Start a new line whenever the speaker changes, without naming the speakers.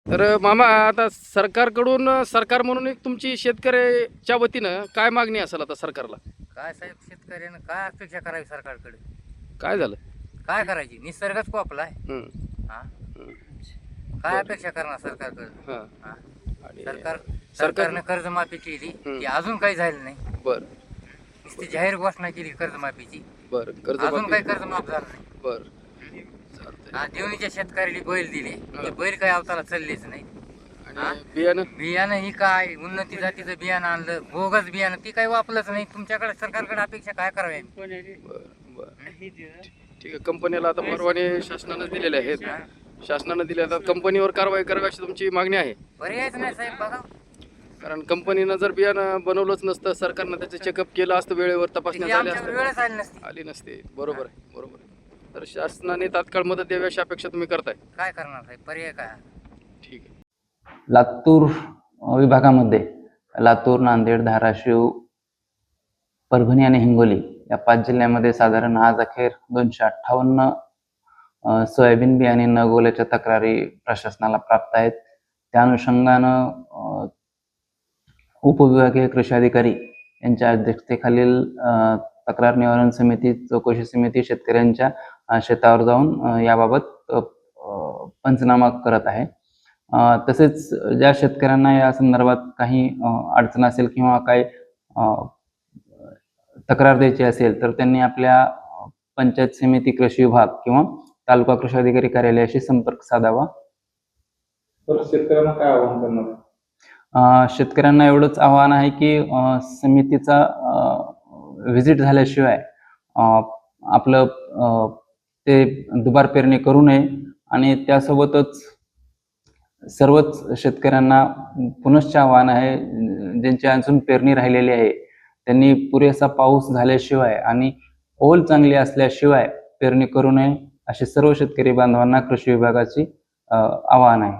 तर मामा, आता सरकार म्हणून एक तुमची शेतकऱ्याच्या वतीनं काय मागणी असेल आता सरकारला?
काय साहेब, शेतकऱ्यानं काय अपेक्षा करावी सरकारकडे?
काय झालं?
काय करायची? निसर्गच कोपलाय. हा? काय अपेक्षा करणार सरकारकडे?
हां. आणि
सरकारनं कर्जमाफी केली, ती अजून काही झालं नाही.
बरं
नुसती जाहीर घोषणा केली कर्जमाफीची,
बरं
अजून काही कर्जमाफ झालं नाही.
बरं चालतंय.
हा, देवणीच्या शेतकऱ्याला बैल दिले, ते बैल काही अवताला चाललेच नाही.
आणि
बियाणं ही काय उन्नती जातीचं बियाणं आणलं, बोगस बियाणं, ती काही वापरलंच नाही. तुमच्याकडे सरकारकडे अपेक्षा काय करावी?
ठीक आहे. कंपनीला आता परवाने शासनानं दिलेले आहेत, शासनानं दिले, आता कंपनीवर कारवाई करावी अशी तुमची मागणी आहे?
पर्यायच नाही साहेब, बघा.
कारण कंपनीनं जर बियाणं बनवलंच नसतं, सरकारनं त्याचं चेकअप केलं असतं, वेळेवर तपासण्या झाल्या
आमच्यावर वेळच आली नसती.
आली नसते. बरोबर आहे. तर शासनाने तात्काळ मदत द्यावी अशी अपेक्षा तुम्ही करताय?
काय करणार साहेब, पर्याय काय?
ठीक आहे.
लातूर विभागामध्ये लातूर, नांदेड, धाराशिव, परभणी आणि हिंगोली या 5 जिल्ह्यामध्ये साधारण आज अखेर 258 सोयाबीन बियाणे न गोल्याच्या तक्रारी प्रशासनाला प्राप्त आहेत. त्या अनुषंगानं उपविभागीय कृषी अधिकारी यांच्या अध्यक्षतेखालील तक्रार निवारण समिती, चौकशी समिती शेतकऱ्यांच्या शेतावर जाऊन याबाबत पंचनामा करत आहे. तसेच ज्या शेतकऱ्यांना या संदर्भात काही अडचण असेल किंवा काही तक्रार द्यायची असेल तर त्यांनी आपल्या पंचायत समिती, कृषी विभाग किंवा तालुका कृषी अधिकारी कार्यालयाशी संपर्क साधावा.
तर शेतकऱ्यांना काय आवाहन करणार?
शेतकऱ्यांना एवढंच आवाहन आहे की समितीचा व्हिजिट झाल्याशिवाय आपलं ते दुबार पेरणी करू नये आणि त्यासोबतच सर्वच शेतकऱ्यांना पुनश्च आव्हान आहे, ज्यांची अजून पेरणी राहिलेली आहे त्यांनी पुरेसा पाऊस झाल्याशिवाय आणि ओल चांगली असल्याशिवाय पेरणी करू नये असे सर्व शेतकरी बांधवांना कृषी विभागाची आवाहन आहे.